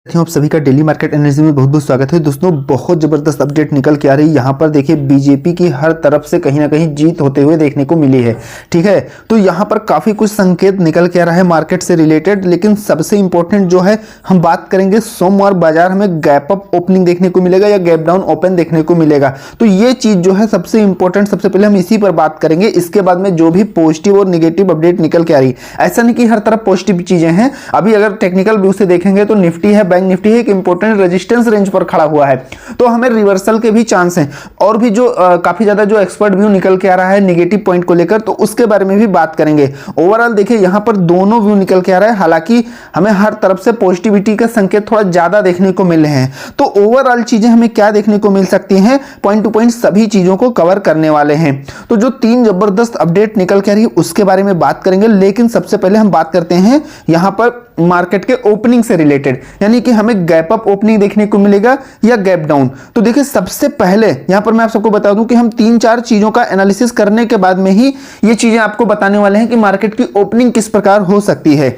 आप सभी का डेली मार्केट एनालिसिस में बहुत बहुत स्वागत है दोस्तों। बहुत जबरदस्त अपडेट निकल के आ रही है। यहाँ पर देखिए बीजेपी की हर तरफ से कहीं ना कहीं जीत होते हुए देखने को मिली है। ठीक है, तो यहाँ पर काफी कुछ संकेत निकल के आ रहा है मार्केट से रिलेटेड, लेकिन सबसे इंपॉर्टेंट जो है हम बात करेंगे सोमवार बाजार हमें गैप अप ओपनिंग देखने को मिलेगा या गैप डाउन ओपन देखने को मिलेगा। तो ये चीज जो है सबसे इंपॉर्टेंट, सबसे पहले हम इसी पर बात करेंगे। इसके बाद में जो भी पॉजिटिव और निगेटिव अपडेट निकल के आ रही है, ऐसा नहीं कि हर तरफ पॉजिटिव चीजें हैं। अभी अगर टेक्निकल व्यू से देखेंगे तो निफ्टी है, बैंक निफ्टी है, एक इंपॉर्टेंट रेजिस्टेंस रेंज पर खड़ा हुआ है, तो हमें रिवर्सल के भी चांस हैं। और भी जो काफी ज्यादा जो एक्सपर्ट व्यू निकल के आ रहा है नेगेटिव पॉइंट को लेकर, तो उसके बारे में भी बात करेंगे। ओवरऑल देखिए यहां पर दोनों व्यू निकल के आ रहा है, हालांकि हमें हर तरफ से पॉजिटिविटी का संकेत थोड़ा ज्यादा देखने को मिल रहे हैं। तो ओवरऑल चीजें हमें क्या देखने को मिल सकती हैं, पॉइंट टू पॉइंट सभी चीजों को कवर करने वाले हैं। तो जो तीन जबरदस्त अपडेट निकल के आ रही है उसके बारे में बात करेंगे, लेकिन सबसे पहले हम बात करते हैं यहां पर मार्केट के ओपनिंग से रिलेटेड, यानी कि हमें गैप अप ओपनिंग देखने को मिलेगा या गैप डाउन। तो देखिए सबसे पहले यहां पर मैं आप सबको बता दूं कि हम तीन चार चीजों का एनालिसिस करने के बाद में ही ये चीजें आपको बताने वाले हैं कि मार्केट की ओपनिंग किस प्रकार हो सकती है।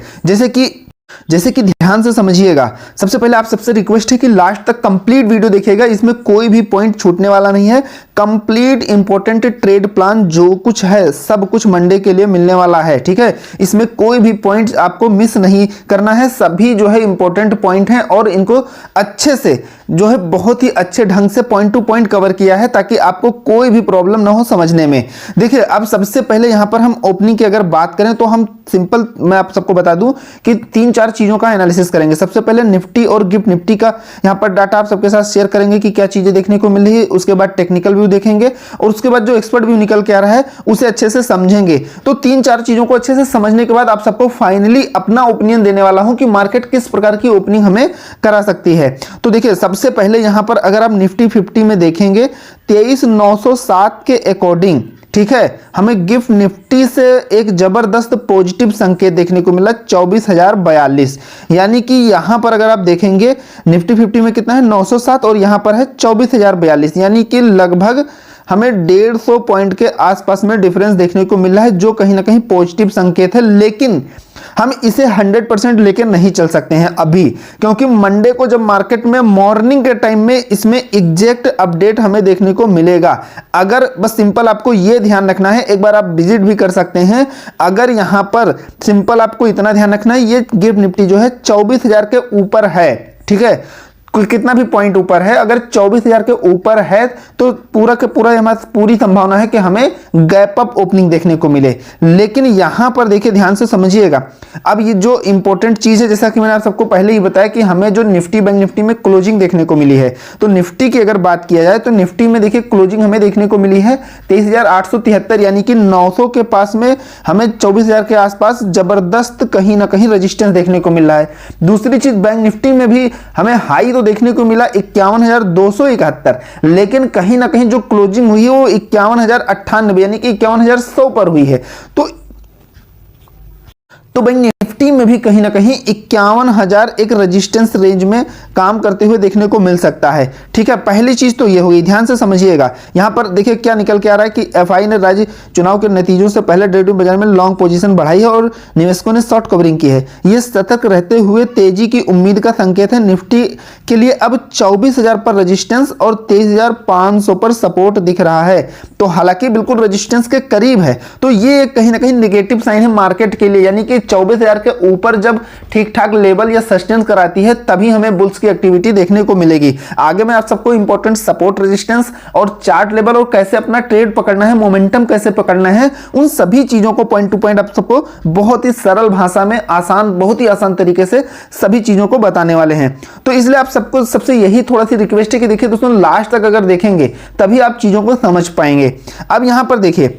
जैसे कि ध्यान से समझिएगा। सबसे पहले आप सबसे रिक्वेस्ट है कि लास्ट तक कंप्लीट वीडियो देखिएगा, इसमें कोई भी पॉइंट छूटने वाला नहीं है। कंप्लीट इंपॉर्टेंट ट्रेड प्लान जो कुछ है सब कुछ मंडे के लिए मिलने वाला है। ठीक है, इसमें कोई भी पॉइंट आपको मिस नहीं करना है, सभी जो है इंपॉर्टेंट पॉइंट हैं और इनको अच्छे से जो है बहुत ही अच्छे ढंग से पॉइंट टू पॉइंट कवर किया है ताकि आपको कोई भी प्रॉब्लम ना हो समझने में। देखिए अब सबसे पहले यहां पर हम ओपनिंग की अगर बात करें तो हम सिंपल, मैं आप सबको बता दूं कि तीन चार चीजों का एनालिसिस करेंगे। सबसे पहले निफ्टी और गिफ्ट निफ्टी का यहां पर डाटा आप सबके साथ शेयर करेंगे कि क्या चीजें देखने को मिल रही है। उसके बाद टेक्निकल व्यू देखेंगे और उसके बाद जो एक्सपर्ट व्यू निकल के आ रहा है उसे अच्छे से समझेंगे। तो तीन चार चीजों को अच्छे से समझने के बाद आप सबको फाइनली अपना ओपिनियन देने वाला हूं कि मार्केट किस प्रकार की ओपनिंग हमें करा सकती है। तो देखिए सबसे पहले यहां पर अगर आप निफ्टी 50 में देखेंगे 23,907 के अकॉर्डिंग, ठीक है, हमें गिफ्ट निफ्टी से एक जबरदस्त पॉजिटिव संकेत देखने को मिला 24,042, यानी कि यहां पर अगर आप देखेंगे निफ्टी 50 में कितना है 907 और यहां पर है 24,042, यानी कि लगभग हमें 150 पॉइंट के आसपास में डिफरेंस देखने को मिल रहा है, जो कहीं ना कहीं पॉजिटिव संकेत है। लेकिन हम इसे 100% लेकर नहीं चल सकते हैं अभी, क्योंकि मंडे को जब मार्केट में मॉर्निंग के टाइम में इसमें एग्जैक्ट अपडेट हमें देखने को मिलेगा। अगर बस सिंपल आपको यह ध्यान रखना है, एक बार आप विजिट भी कर सकते हैं। अगर यहां पर सिंपल आपको इतना ध्यान रखना है, ये गिफ्ट निफ्टी जो है 24,000 के ऊपर है। ठीक है, कितना भी पॉइंट ऊपर है, अगर 24,000 के ऊपर है तो पूरा के पूरा हमारी पूरी संभावना है कि हमें गैप अप ओपनिंग देखने को मिले। लेकिन यहां पर देखिए ध्यान से समझिएगा। अब ये जो इंपॉर्टेंट चीज है, जैसा कि मैंने आप सबको पहले ही बताया कि हमें जो निफ्टी बैंक निफ्टी में क्लोजिंग देखने को मिली है, तो निफ्टी की अगर बात किया जाए तो निफ्टी में देखिए क्लोजिंग हमें देखने को मिली है 23,873, यानी कि 900 के पास में हमें 24,000 के आसपास जबरदस्त कहीं ना कहीं रेजिस्टेंस देखने को मिल रहा है। दूसरी चीज बैंक निफ्टी में भी हमें हाई तो देखने को मिला 51,271, लेकिन कहीं ना कहीं जो क्लोजिंग हुई है वो 51,098 यानी कि 51,100 पर हुई है। तो बैंक निफ्टी में भी कहीं ना कहीं 51,000 एक रेजिस्टेंस रेंज में काम करते हुए देखने को मिल सकता है। ठीक है, पहली चीज तो ये होगी, ध्यान से समझिएगा। यहां पर देखिए क्या निकल के आ रहा है कि एफआई ने राज्य चुनाव के नतीजों से पहले डेरिवेटिव बाजार में लॉन्ग पोजीशन बढ़ाई है और निवेशकों ने शॉर्ट कवरिंग की है। यह सतर्क रहते हुए तेजी की उम्मीद का संकेत है। निफ्टी के लिए अब 24,000 पर रेजिस्टेंस और 23,500 पर सपोर्ट दिख रहा है। तो हालांकि बिल्कुल रेजिस्टेंस के करीब है, तो ये कहीं ना कहीं निगेटिव साइन है मार्केट के लिए, यानी कि 24,000 के ऊपर जब ठीक ठाक लेवल या सस्टेन कराती है तभी हमें बुल्स की एक्टिविटी देखने को मिलेगी। आगे मैं आप सबको इंपॉर्टेंट सपोर्ट रेजिस्टेंस और चार्ट लेवल और कैसे अपना ट्रेड पकड़ना है, मोमेंटम कैसे पकड़ना है, उन सभी चीजों को पॉइंट टू पॉइंट आप सबको बहुत ही सरल भाषा में बहुत ही आसान तरीके से सभी चीजों को बताने वाले हैं। तो इसलिए आप सबको सबसे यही थोड़ा सी रिक्वेस्ट है कि देखिए दोस्तों लास्ट तक अगर देखेंगे तभी आप चीजों को समझ पाएंगे। अब यहां पर देखिए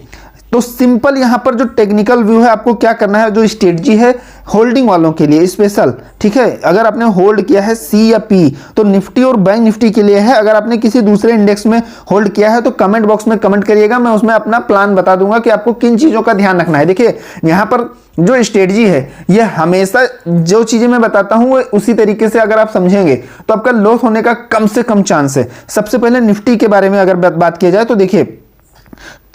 तो सिंपल यहां पर जो टेक्निकल व्यू है आपको क्या करना है, जो स्ट्रेटजी है होल्डिंग वालों के लिए स्पेशल, ठीक है, अगर आपने होल्ड किया है सी या पी तो निफ्टी और बैंक निफ्टी के लिए है। अगर आपने किसी दूसरे इंडेक्स में होल्ड किया है तो कमेंट बॉक्स में कमेंट करिएगा, मैं उसमें अपना प्लान बता दूंगा कि आपको किन चीजों का ध्यान रखना है। देखिए यहां पर जो स्ट्रेटजी है ये हमेशा जो चीजें मैं बताता हूं वो उसी तरीके से अगर आप समझेंगे तो आपका लॉस होने का कम से कम चांस है। सबसे पहले निफ्टी के बारे में अगर बात किया जाए तो देखिए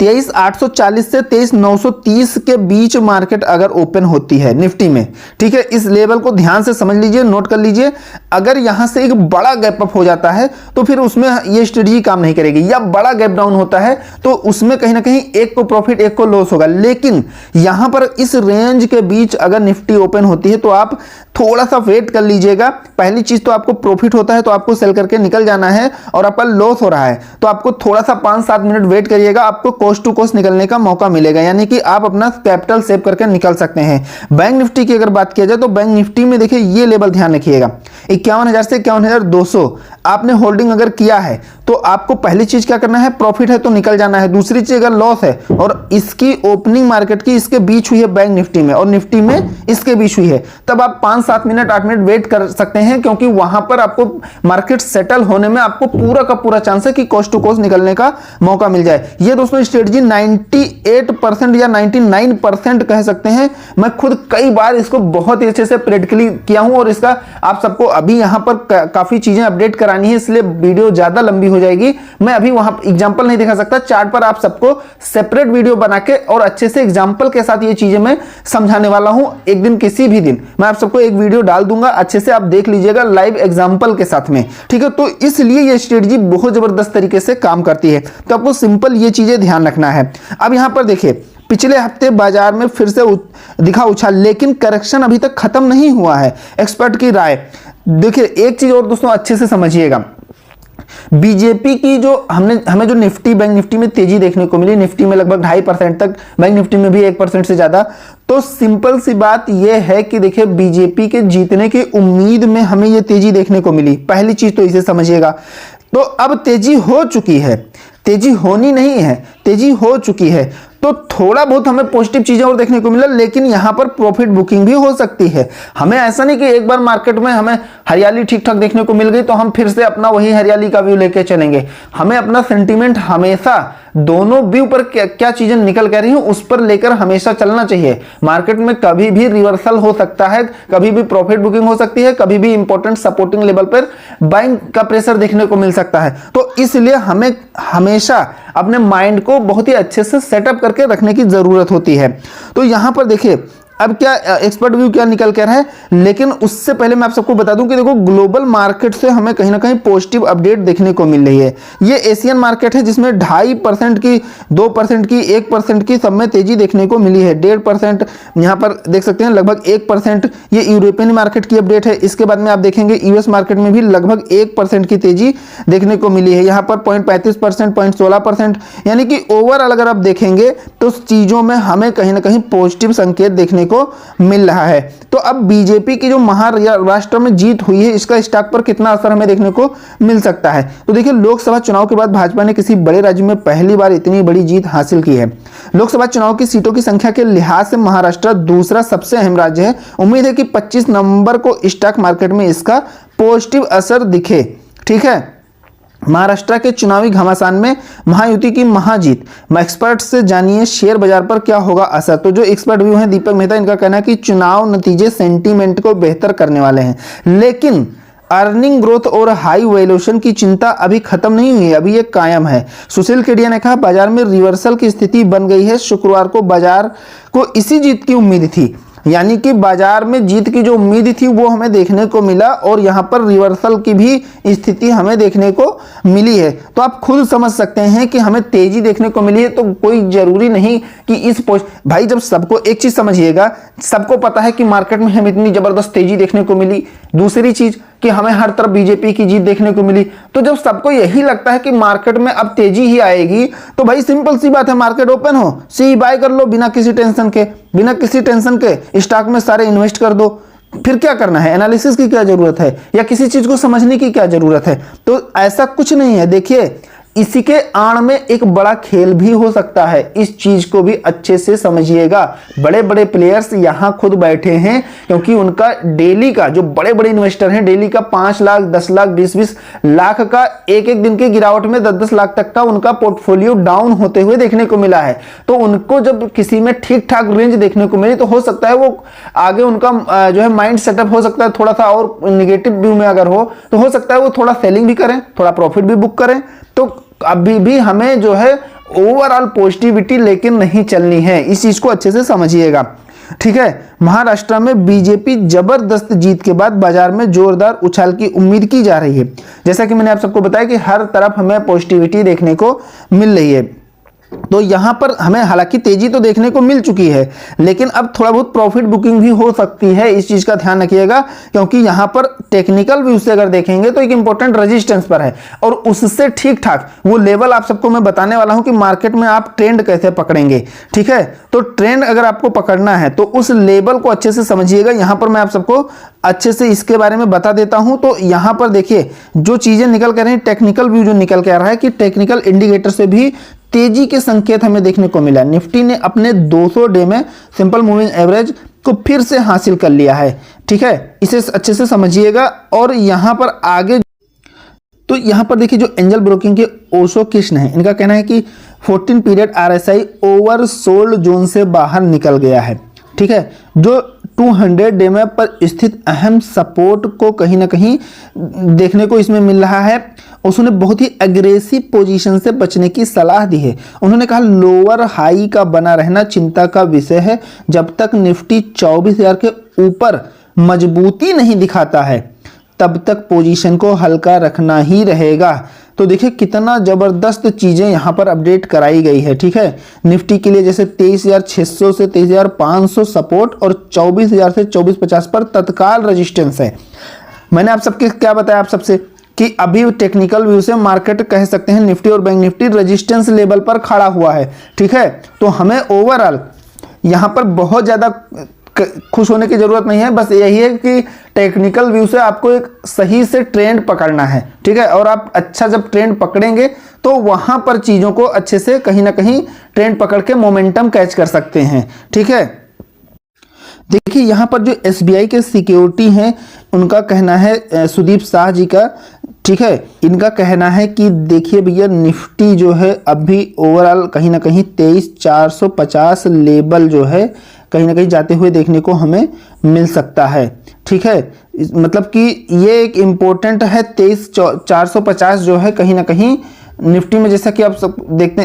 23,840 से 23,930 के बीच मार्केट अगर ओपन होती है निफ्टी में, ठीक है, इस लेवल को ध्यान से समझ लीजिए, नोट कर लीजिए। अगर यहां से एक बड़ा गैप अप हो जाता है तो फिर उसमें ये स्ट्रेटजी काम नहीं करेगी, या बड़ा गैप डाउन होता है तो उसमें कहीं ना कहीं एक को प्रॉफिट एक को लॉस होगा। लेकिन यहां पर इस रेंज के बीच अगर निफ्टी ओपन होती है तो आप थोड़ा सा वेट कर लीजिएगा। पहली चीज तो आपको प्रॉफिट होता है तो आपको सेल करके निकल जाना है, और आपका लॉस हो रहा है तो आपको थोड़ा सा 5-7 मिनट वेट करिएगा, आपको कोस्ट टू कोस्ट निकलने का मौका मिलेगा, यानी कि आप अपना कैपिटल सेव करके निकल सकते हैं। बैंक निफ्टी की अगर बात किया जाए तो बैंक निफ्टी में देखिए ये लेवल ध्यान रखिएगा, 51,000 से 51,200 आपने होल्डिंग अगर किया है तो आपको पहली चीज क्या करना है, प्रॉफिट है तो निकल जाना है। दूसरी चीज अगर लॉस है और इसकी ओपनिंग मार्केट की इसके बीच हुई है बैंक निफ्टी में और निफ्टी में इसके बीच हुई है, तब आप 5-7 मिनट 8 मिनट वेट कर सकते हैं, क्योंकि वहां पर आपको मार्केट सेटल होने में आपको पूरा का पूरा चांस है कि कोस्ट टू कोस्ट निकलने का मौका मिल जाए। ये दोस्तों स्ट्रेटजी 98% या 99% कह सकते हैं। मैं खुद कई बार इसको बहुत ही अच्छे से प्रैक्टिकली किया हूं, और इसका आप सबको अभी यहां पर काफी चीजें अपडेट करानी है, इसलिए वीडियो ज्यादा लंबी हो जाएगी। मैं अभी वहां एग्जांपल नहीं दिखा सकता, चार्ट पर आप सबको सेपरेट वीडियो बना के और अच्छे से एग्जांपल के साथ ये चीजें मैं समझाने वाला हूं। एक दिन किसी भी दिन मैं आप सबको एक वीडियो डाल दूंगा, अच्छे से आप देख लीजिएगा लाइव एग्जांपल के साथ में, ठीक है। तो इसलिए ये स्ट्रेटजी बहुत जबरदस्त तरीके से काम करती है, तो आपको सिंपल ये चीजें ध्यान रखना है। अब यहां पर देखिए पिछले हफ्ते बाजार में फिर से दिखा उछाल, लेकिन करेक्शन अभी तक खत्म नहीं हुआ है, एक्सपर्ट की राय। देखिए एक चीज और दोस्तों अच्छे से समझिएगा, बीजेपी की जो हमें जो निफ्टी बैंक निफ्टी में तेजी देखने को मिली, निफ्टी में लगभग 2.5% तक, बैंक निफ्टी में भी 1% से ज्यादा, तो सिंपल सी बात यह है कि देखिए बीजेपी के जीतने की उम्मीद में हमें यह तेजी देखने को मिली। पहली चीज तो इसे समझिएगा। तो अब तेजी हो चुकी है, तेजी होनी नहीं है, तेजी हो चुकी है, तो थोड़ा बहुत हमें पॉजिटिव चीजें और देखने को मिला, लेकिन यहां पर प्रॉफिट बुकिंग भी हो सकती है। हमें ऐसा नहीं कि एक बार मार्केट में हमें हरियाली ठीक ठाक देखने को मिल गई तो हम फिर से अपना वही हरियाली का व्यू लेके चलेंगे। हमें अपना सेंटीमेंट हमेशा दोनों व्यू पर क्या चीजें निकल कर रही हैं उस पर लेकर हमेशा चलना चाहिए। मार्केट में कभी भी रिवर्सल हो सकता है, कभी भी प्रॉफिट बुकिंग हो सकती है, कभी भी इंपॉर्टेंट सपोर्टिंग लेवल पर बाइंग का प्रेशर देखने को मिल सकता है। तो इसलिए हमें हमेशा अपने माइंड को बहुत ही अच्छे से सेटअप करके रखने की जरूरत होती है। तो यहां पर देखिए अब क्या एक्सपर्ट व्यू क्या निकल कर है, लेकिन उससे पहले मैं आप सबको बता दूं कि देखो ग्लोबल मार्केट से हमें कहीं ना कहीं पॉजिटिव अपडेट देखने को मिल रही है। ये एशियन मार्केट है जिसमें 2.5% की, 2% की, 1% की सब में तेजी देखने को मिली है। 1.5% यहाँ पर देख सकते हैं, लगभग 1% ये यूरोपियन मार्केट की अपडेट है। इसके बाद में आप देखेंगे यूएस मार्केट में भी लगभग 1% की तेजी देखने को मिली है। यहाँ पर 0.35%, 0.16%, यानी कि ओवरऑल अगर आप देखेंगे तो चीजों में हमें कहीं ना कहीं पॉजिटिव संकेत देखने को मिल रहा है। तो अब बीजेपी की जो महाराष्ट्र में जीत हुई है इसका स्टॉक पर कितना असर हमें देखने को मिल सकता है। तो देखिए लोकसभा चुनाव के बाद भाजपा ने किसी बड़े राज्य में पहली बार इतनी बड़ी जीत हासिल की है। लोकसभा चुनाव की सीटों की संख्या के लिहाज से महाराष्ट्र दूसरा सबसे अहम राज्य है। उम्मीद है कि 25 नवंबर को स्टॉक मार्केट में इसका पॉजिटिव असर दिखे, ठीक है। महाराष्ट्र के चुनावी घमासान में महायुति की महाजीत, एक्सपर्ट से जानिए शेयर बाजार पर क्या होगा असर। तो जो एक्सपर्ट व्यू हैं दीपक मेहता, इनका कहना है कि चुनाव नतीजे सेंटीमेंट को बेहतर करने वाले हैं, लेकिन अर्निंग ग्रोथ और हाई वैल्यूएशन की चिंता अभी खत्म नहीं हुई है, अभी ये कायम है। सुशील केडिया ने कहा बाजार में रिवर्सल की स्थिति बन गई है। शुक्रवार को बाजार को इसी जीत की उम्मीद थी, यानी कि बाजार में जीत की जो उम्मीद थी वो हमें देखने को मिला, और यहां पर रिवर्सल की भी स्थिति हमें देखने को मिली है। तो आप खुद समझ सकते हैं कि हमें तेजी देखने को मिली है, तो कोई जरूरी नहीं कि इस भाई जब सबको एक चीज समझिएगा, सबको पता है कि मार्केट में हमें इतनी जबरदस्त तेजी देखने को मिली, दूसरी चीज कि हमें हर तरफ बीजेपी की जीत देखने को मिली, तो जब सबको यही लगता है कि मार्केट में अब तेजी ही आएगी, तो भाई सिंपल सी बात है, मार्केट ओपन हो सी बाय कर लो, बिना किसी टेंशन के, बिना किसी टेंशन के स्टॉक में सारे इन्वेस्ट कर दो। फिर क्या करना है, एनालिसिस की क्या जरूरत है, या किसी चीज को समझने की क्या जरूरत है। तो ऐसा कुछ नहीं है। देखिए इसी के आड़ में एक बड़ा खेल भी हो सकता है, इस चीज को भी अच्छे से समझिएगा। बड़े बड़े प्लेयर्स यहां खुद बैठे हैं, क्योंकि उनका डेली का जो बड़े बड़े इन्वेस्टर हैं, डेली का 5 लाख, 10 लाख, 20-20 लाख का एक एक दिन की गिरावट में 10-10 लाख तक का उनका पोर्टफोलियो डाउन होते हुए देखने को मिला है। तो उनको जब किसी में ठीक ठाक रेंज देखने को मिली, तो हो सकता है वो आगे उनका जो है माइंड सेटअप हो सकता है थोड़ा सा और निगेटिव व्यू में अगर हो, तो हो सकता है वो थोड़ा सेलिंग भी करें, थोड़ा प्रॉफिट भी बुक करें। तो अभी भी हमें जो है ओवरऑल पॉजिटिविटी लेकिन नहीं चलनी है, इस चीज को अच्छे से समझिएगा। ठीक है, महाराष्ट्र में बीजेपी जबरदस्त जीत के बाद बाजार में जोरदार उछाल की उम्मीद की जा रही है। जैसा कि मैंने आप सबको बताया कि हर तरफ हमें पॉजिटिविटी देखने को मिल रही है। तो यहां पर हमें हालांकि तेजी तो देखने को मिल चुकी है, लेकिन अब थोड़ा बहुत प्रॉफिट बुकिंग भी हो सकती है, इस चीज का ध्यान रखिएगा। क्योंकि यहां पर टेक्निकल व्यू से अगर देखेंगे तो एक इंपॉर्टेंट रेजिस्टेंस पर है और उससे ठीक ठाक वो लेवल आप सबको मैं बताने वाला हूं कि मार्केट में आप ट्रेंड कैसे पकड़ेंगे। ठीक है, तो ट्रेंड अगर आपको पकड़ना है तो उस लेवल को अच्छे से समझिएगा। यहां पर मैं आप सबको अच्छे से इसके बारे में बता देता हूं। तो यहां पर देखिए जो चीजें निकल कर रही हैं, टेक्निकल व्यू जो निकल के आ रहा है कि टेक्निकल इंडिकेटर से भी तेजी के संकेत हमें देखने को मिला। निफ्टी ने अपने 200 डे में सिंपल मूविंग एवरेज को फिर से हासिल कर लिया है। ठीक है, इसे अच्छे से समझिएगा। और यहां पर आगे तो यहां पर देखिए जो एंजल ब्रोकिंग के ओशो कृष्ण है, इनका कहना है कि 14 पीरियड आरएसआई ओवरसोल्ड जोन से बाहर निकल गया है। ठीक है, जो 200 डे में पर स्थित अहम सपोर्ट को कहीं ना कहीं देखने को इसमें मिल रहा है। उसने बहुत ही एग्रेसिव पोजीशन से बचने की सलाह दी है। उन्होंने कहा लोअर हाई का बना रहना चिंता का विषय है। जब तक निफ्टी 24,000 के ऊपर मजबूती नहीं दिखाता है तब तक पोजीशन को हल्का रखना ही रहेगा। तो देखिए कितना जबरदस्त चीजें यहां पर अपडेट कराई गई है। ठीक है, निफ्टी के लिए जैसे 23,600 से 23,500 सपोर्ट और 24,000 से 24,50 पर तत्काल रेजिस्टेंस है। मैंने आप सबके क्या बताया आप सबसे कि अभी टेक्निकल व्यू से मार्केट कह सकते हैं निफ्टी और बैंक निफ्टी रेजिस्टेंस लेवल पर खड़ा हुआ है। ठीक है, तो हमें ओवरऑल यहां पर बहुत ज्यादा खुश होने की जरूरत नहीं है। बस यही है कि टेक्निकल व्यू से आपको एक सही से ट्रेंड पकड़ना है। ठीक है, और आप अच्छा जब ट्रेंड पकड़ेंगे तो वहां पर चीजों को अच्छे से कहीं ना कहीं ट्रेंड पकड़ के मोमेंटम कैच कर सकते हैं। ठीक है, देखिए यहां पर जो एसबीआई के सिक्योरिटी हैं उनका कहना है, सुदीप शाह जी का, ठीक है, इनका कहना है कि देखिए भैया निफ्टी जो है अभी ओवरऑल कहीं ना कहीं 23,450 लेवल जो है कहीं ना कहीं जाते हुए देखने को हमें मिल सकता है। ठीक है, मतलब कि ये एक इम्पोर्टेंट है। 23,450 जो है कहीं ना कहीं निफ्टी में, जैसा कि आप सब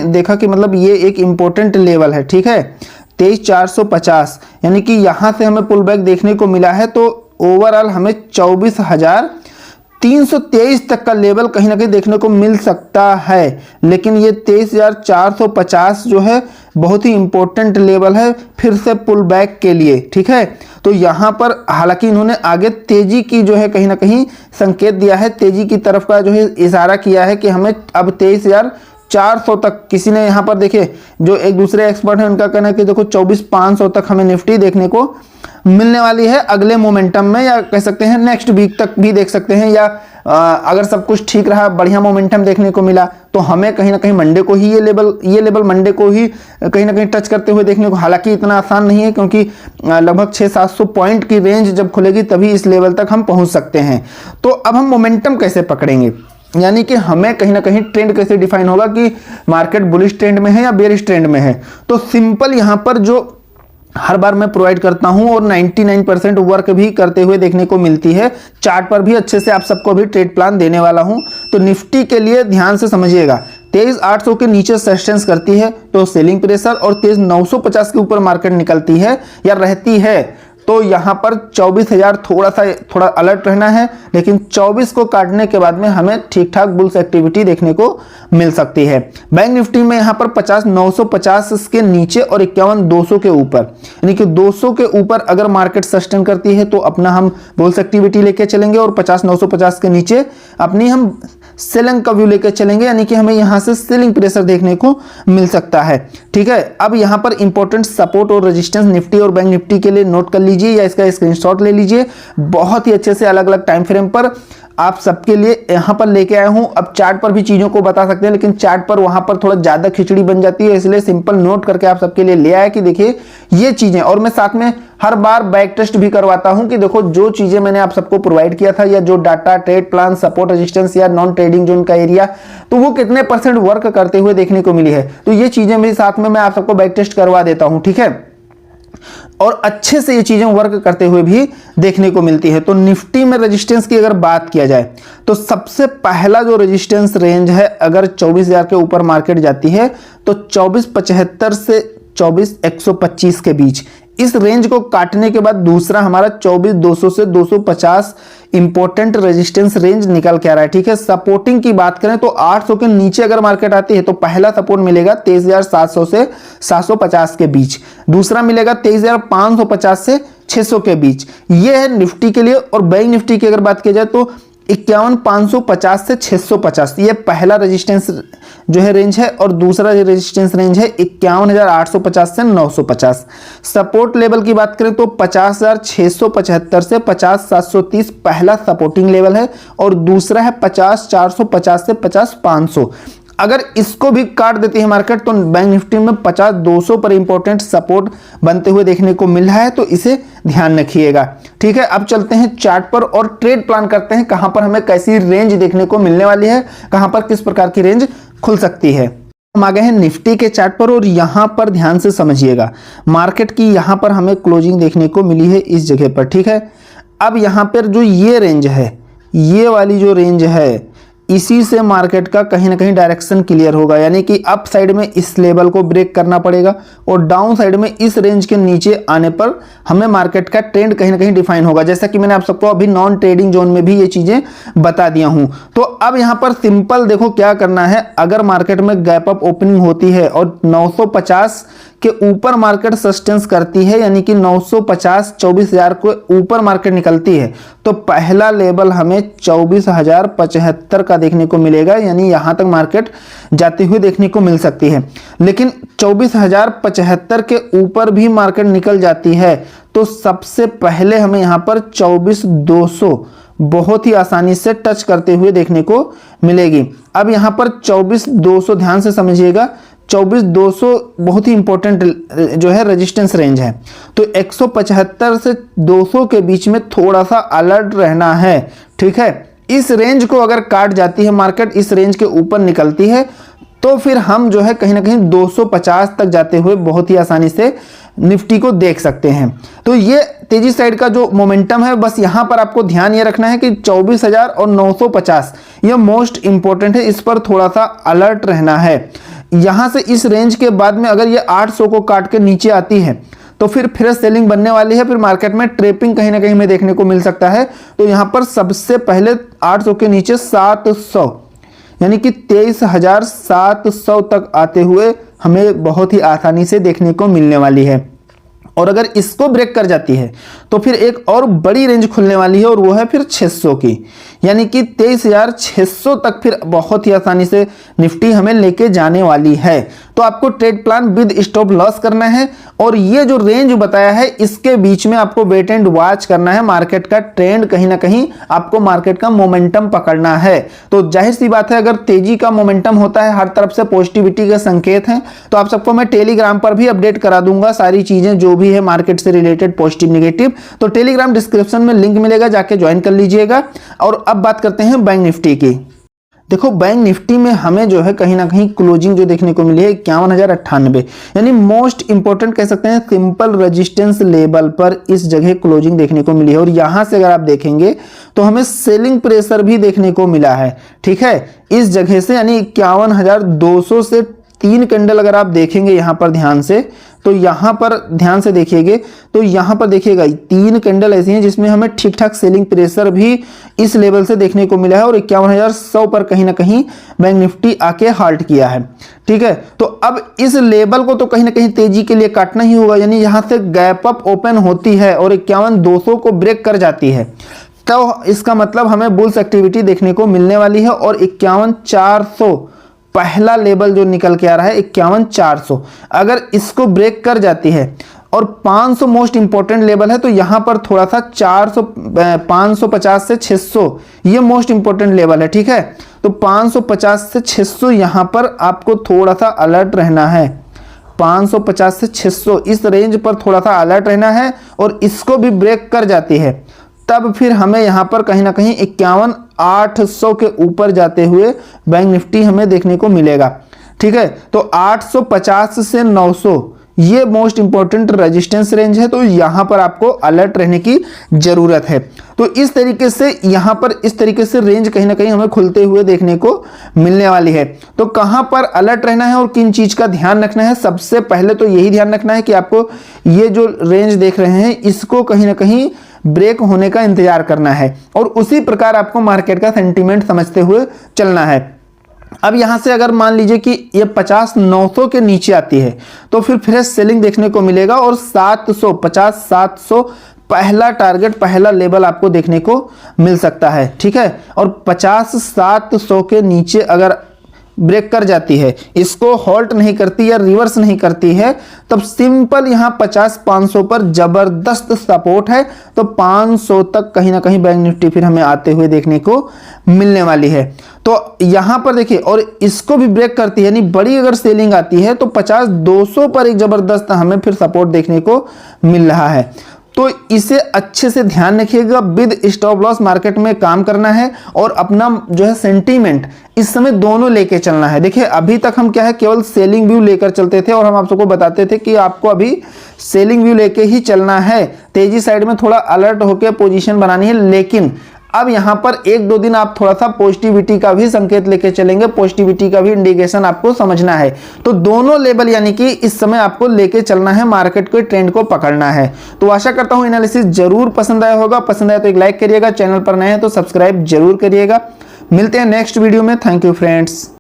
देखा कि मतलब ये एक इम्पोर्टेंट लेवल है। ठीक है, 23,450 यानी कि यहां से हमें पुल बैक देखने को मिला है तो ओवरऑल हमें 24,323 तक का लेवल कहीं ना कहीं देखने को मिल सकता है। लेकिन ये 23,450 जो है बहुत ही इंपॉर्टेंट लेवल है फिर से पुल बैक के लिए। ठीक है, तो यहां पर हालांकि इन्होंने आगे तेजी की जो है कहीं ना कहीं संकेत दिया है, तेजी की तरफ का जो है इशारा किया है कि हमें अब 23,400 तक, किसी ने यहाँ पर देखे जो एक दूसरे एक्सपर्ट हैं उनका कहना है कि देखो 24,500 तक हमें निफ्टी देखने को मिलने वाली है अगले मोमेंटम में, या कह सकते हैं नेक्स्ट वीक तक भी देख सकते हैं। या अगर सब कुछ ठीक रहा, बढ़िया मोमेंटम देखने को मिला तो हमें कहीं ना कहीं मंडे को ही ये लेवल मंडे को ही कहीं ना कहीं टच करते हुए देखने को, हालांकि इतना आसान नहीं है क्योंकि लगभग 600-700 पॉइंट की रेंज जब खुलेगी तभी इस लेवल तक हम पहुंच सकते हैं। तो अब हम मोमेंटम कैसे पकड़ेंगे, यानी कि हमें कहीं ना कहीं ट्रेंड कैसे डिफाइन होगा कि मार्केट बुलिश ट्रेंड में है या बेरिश ट्रेंड में है। तो सिंपल यहां पर जो हर बार मैं प्रोवाइड करता हूं और 99% वर्क भी करते हुए देखने को मिलती है, चार्ट पर भी अच्छे से आप सबको भी ट्रेड प्लान देने वाला हूं। तो निफ्टी के लिए ध्यान से समझिएगा, 23,800 के नीचे रेजिस्टेंस करती है तो सेलिंग प्रेशर, और 23,950 के ऊपर मार्केट निकलती है या रहती है तो यहां पर 24,000 थोड़ा अलर्ट रहना है। लेकिन 24 को काटने के बाद में हमें ठीक ठाक बुल्स एक्टिविटी देखने को मिल सकती है। बैंक निफ्टी में यहां पर 50,950 के नीचे और 51,200 के ऊपर, यानी कि 200 के ऊपर अगर मार्केट सस्टेन करती है तो अपना हम बुल्स एक्टिविटी लेके चलेंगे और 50,950 के नीचे अपनी हम सेलिंग का व्यू लेकर चलेंगे, यानी कि हमें यहां से सेलिंग प्रेशर देखने को मिल सकता है। ठीक है, अब यहां पर इंपॉर्टेंट सपोर्ट और रेजिस्टेंस निफ्टी और बैंक निफ्टी के लिए नोट कर लीजिए या इसका स्क्रीनशॉट ले लीजिए। बहुत ही अच्छे से अलग अलग टाइम फ्रेम पर आप सबके लिए यहां पर लेके आया हूं। अब चार्ट पर भी चीजों को बता सकते हैं, लेकिन चार्ट पर वहां पर थोड़ा ज्यादा खिचड़ी बन जाती है, इसलिए सिंपल नोट करके आप सबके लिए ले आया कि देखिए ये चीजें, और मैं साथ में हर बार बैक टेस्ट भी करवाता हूं कि देखो जो चीजें मैंने आप सबको प्रोवाइड किया था या जो data, trade plan, support, resistance या नॉन ट्रेडिंग जोन का एरिया, तो वो कितने % वर्क करते हुए देखने को मिली है। तो ये चीजें भी साथ में मैं आप सबको बैक टेस्ट करवा देता हूं। ठीक है, और अच्छे से ये चीजें वर्क करते हुए भी देखने को मिलती है। तो निफ्टी में रेजिस्टेंस की अगर बात किया जाए तो सबसे पहला जो रेजिस्टेंस रेंज है, अगर 24,000 के ऊपर मार्केट जाती है तो 2475 से 24125 के बीच, इस रेंज को काटने के बाद दूसरा हमारा 24200 से 250 इंपॉर्टेंट रेजिस्टेंस रेंज निकल के आ रहा है। ठीक है, सपोर्टिंग की बात करें तो 800 के नीचे अगर मार्केट आती है तो पहला सपोर्ट मिलेगा 23700 से 750 के बीच, दूसरा मिलेगा 23550 से 600 के बीच। ये है निफ्टी के लिए। और बैंक निफ्टी की अगर बात की जाए तो 51550 से 650, ये पहला रेजिस्टेंस जो है रेंज है, और दूसरा रेजिस्टेंस रेंज है 51850 से 950। सपोर्ट लेवल की बात करें तो 50675 से 50730 पहला सपोर्टिंग लेवल है, और दूसरा है 50450 से 50500। अगर इसको भी काट देती है मार्केट तो बैंक निफ्टी में 50200 पर इंपॉर्टेंट सपोर्ट बनते हुए देखने को मिल रहा है, तो इसे ध्यान रखिएगा। ठीक है, अब चलते हैं चार्ट पर और ट्रेड प्लान करते हैं, कहां पर हमें कैसी रेंज देखने को मिलने वाली है, कहां पर किस प्रकार की रेंज खुल सकती है। हम आ गए हैं निफ्टी के चार्ट पर, और यहां पर ध्यान से समझिएगा मार्केट की यहां पर हमें क्लोजिंग देखने को मिली है इस जगह पर। ठीक है, अब यहां पर जो ये रेंज है, ये वाली जो रेंज है, इसी से मार्केट का कहीं ना कहीं डायरेक्शन क्लियर होगा, यानी कि अप साइड में इस लेवल को ब्रेक करना पड़ेगा, और डाउन साइड में इस रेंज के नीचे आने पर हमें मार्केट का ट्रेंड कहीं ना कहीं डिफाइन होगा, जैसा कि मैंने आप सबको अभी नॉन ट्रेडिंग जोन में भी ये चीजें बता दिया हूं। तो अब यहां पर सिंपल देखो क्या करना है, अगर मार्केट में गैप अप ओपनिंग होती है और 950 के ऊपर मार्केट सस्टेंस करती है, यानी कि 950 24000 को ऊपर मार्केट निकलती है, तो पहला लेवल हमें 24075 का देखने को मिलेगा, यानी यहां तक मार्केट जाते हुए देखने को मिल सकती है। लेकिन 24075 के ऊपर भी मार्केट निकल जाती है तो सबसे पहले हमें यहां पर 24200 बहुत ही आसानी से टच करते हुए देखने को मिलेगी। अब यहां पर 24200 ध्यान से समझिएगा, 24200 बहुत ही इंपॉर्टेंट जो है रेजिस्टेंस रेंज है, तो 175 से 200 के बीच में थोड़ा सा अलर्ट रहना है। ठीक है, इस रेंज को अगर काट जाती है मार्केट, इस रेंज के ऊपर निकलती है, तो फिर हम जो है कहीं ना कहीं 250 तक जाते हुए बहुत ही आसानी से निफ्टी को देख सकते हैं। तो ये तेजी साइड का जो मोमेंटम है, बस यहां पर आपको ध्यान ये रखना है कि 24000 और 950 ये मोस्ट इंपॉर्टेंट है, इस पर थोड़ा सा अलर्ट रहना है। यहां से इस रेंज के बाद में अगर ये 800 को काट के नीचे आती है तो फिर फ्रेश सेलिंग बनने वाली है, फिर मार्केट में ट्रेपिंग कहीं ना कहीं में देखने को मिल सकता है। तो यहां पर सबसे पहले 800 के नीचे 700 यानी कि 23700 तक आते हुए हमें बहुत ही आसानी से देखने को मिलने वाली है। और अगर इसको ब्रेक कर जाती है तो फिर एक और बड़ी रेंज खुलने वाली है, और वो है फिर 600 की, यानी कि 23600 तक फिर बहुत ही आसानी से निफ्टी हमें लेके जाने वाली है। तो आपको trade plan with stop loss करना है, और ये जो रेंज बताया है इसके बीच में आपको वेट एंड वॉच करना है, मार्केट का ट्रेंड कहीं ना कहीं आपको मार्केट का मोमेंटम पकड़ना है। तो जाहिर सी बात है, अगर तेजी का मोमेंटम होता है, हर तरफ से पॉजिटिविटी के संकेत हैं, तो आप सबको मैं टेलीग्राम पर भी अपडेट करा दूंगा सारी चीजें जो भी है मार्केट से रिलेटेड, पॉजिटिव नेगेटिव। तो टेलीग्राम डिस्क्रिप्शन में लिंक मिलेगा, जाके ज्वाइन कर लीजिएगा। और अब बात करते हैं बैंक निफ्टी की। देखो बैंक निफ्टी में हमें जो है कहीं ना कहीं क्लोजिंग जो देखने को मिली है 51098, यानी मोस्ट इंपॉर्टेंट कह सकते हैं सिंपल रेजिस्टेंस लेवल पर इस जगह क्लोजिंग देखने को मिली है। और यहां से अगर आप देखेंगे तो हमें सेलिंग प्रेशर भी देखने को मिला है। ठीक है, इस जगह से यानी 51200 से 3 कैंडल अगर आप देखेंगे यहां पर ध्यान से, तो यहां पर ध्यान से देखिएगा, तो यहां पर देखिएगा 3 कैंडल ऐसी हैं जिसमें हमें ठीक ठाक सेलिंग प्रेशर भी इस लेवल से देखने को मिला है, और 51100 पर कहीं ना कहीं बैंक निफ्टी आके हाल्ट किया है। ठीक है, तो अब इस लेवल को तो कहीं ना कहीं तेजी के लिए काटना ही होगा, यानी यहां से गैप अप ओपन होती है और 51200 को ब्रेक कर जाती है, तो इसका मतलब हमें बुल्स एक्टिविटी देखने को मिलने वाली है। और 51400 पहला लेवल जो निकल के आ रहा है 51400, अगर इसको ब्रेक कर जाती है, और 500 मोस्ट इंपॉर्टेंट लेवल है, तो यहां पर थोड़ा सा 550 से 600 ये मोस्ट इंपॉर्टेंट लेवल है। ठीक है, तो 550 से 600 यहां पर आपको थोड़ा सा अलर्ट रहना है, 550 से 600 इस रेंज पर थोड़ा सा अलर्ट रहना है, और इसको भी ब्रेक कर जाती है तब फिर हमें यहां पर कहीं ना कहीं 51800 के ऊपर जाते हुए बैंक निफ्टी हमें देखने को मिलेगा। ठीक है, तो 850 से 900 ये मोस्ट इंपॉर्टेंट रेजिस्टेंस रेंज है, तो यहाँ पर आपको अलर्ट रहने की जरूरत है। तो इस तरीके से यहाँ पर इस तरीके से रेंज कहीं ना कहीं हमें खुलते हुए देखने को मिलने वाली है। तो कहाँ पर अलर्ट रहना है और किन चीज का ध्यान रखना है, सबसे पहले तो यही ध्यान रखना है कि आपको ये जो रेंज देख रहे हैं इसको कहीं ना कहीं ब्रेक होने का इंतजार करना है और उसी प्रकार आपको मार्केट का सेंटीमेंट समझते हुए चलना है। अब यहां से अगर मान लीजिए कि ये 50-900 के नीचे आती है तो फिर फ्रेश सेलिंग देखने को मिलेगा और 750-700 पहला टारगेट, पहला लेवल आपको देखने को मिल सकता है। ठीक है, और 50-700 के नीचे अगर ब्रेक कर जाती है, इसको हॉल्ट नहीं करती या रिवर्स नहीं करती है, तब सिंपल यहां 50-500 पर जबरदस्त सपोर्ट है। तो 500 तक कहीं ना कहीं बैंक निफ्टी फिर हमें आते हुए देखने को मिलने वाली है। तो यहां पर देखिए, और इसको भी ब्रेक करती है, यानी बड़ी अगर सेलिंग आती है तो 50-200 पर एक जबरदस्त हमें फिर सपोर्ट देखने को मिल रहा है। तो इसे अच्छे से ध्यान रखिएगा, विद स्टॉप लॉस मार्केट में काम करना है और अपना जो है सेंटीमेंट इस समय दोनों लेके चलना है। देखिए अभी तक हम क्या है केवल सेलिंग व्यू लेकर चलते थे और हम आप सबको बताते थे कि आपको अभी सेलिंग व्यू लेके ही चलना है, तेजी साइड में थोड़ा अलर्ट होकर पोजीशन बनानी है। लेकिन अब यहां पर 1-2 दिन आप थोड़ा सा पॉजिटिविटी का भी संकेत लेके चलेंगे, पॉजिटिविटी का भी इंडिकेशन आपको समझना है। तो दोनों लेवल यानी कि इस समय आपको लेके चलना है, मार्केट के ट्रेंड को पकड़ना है। तो आशा करता हूं एनालिसिस जरूर पसंद आया होगा। पसंद आया तो एक लाइक करिएगा, चैनल पर नए हैं तो सब्सक्राइब जरूर करिएगा। मिलते हैं नेक्स्ट वीडियो में। Thank you friends.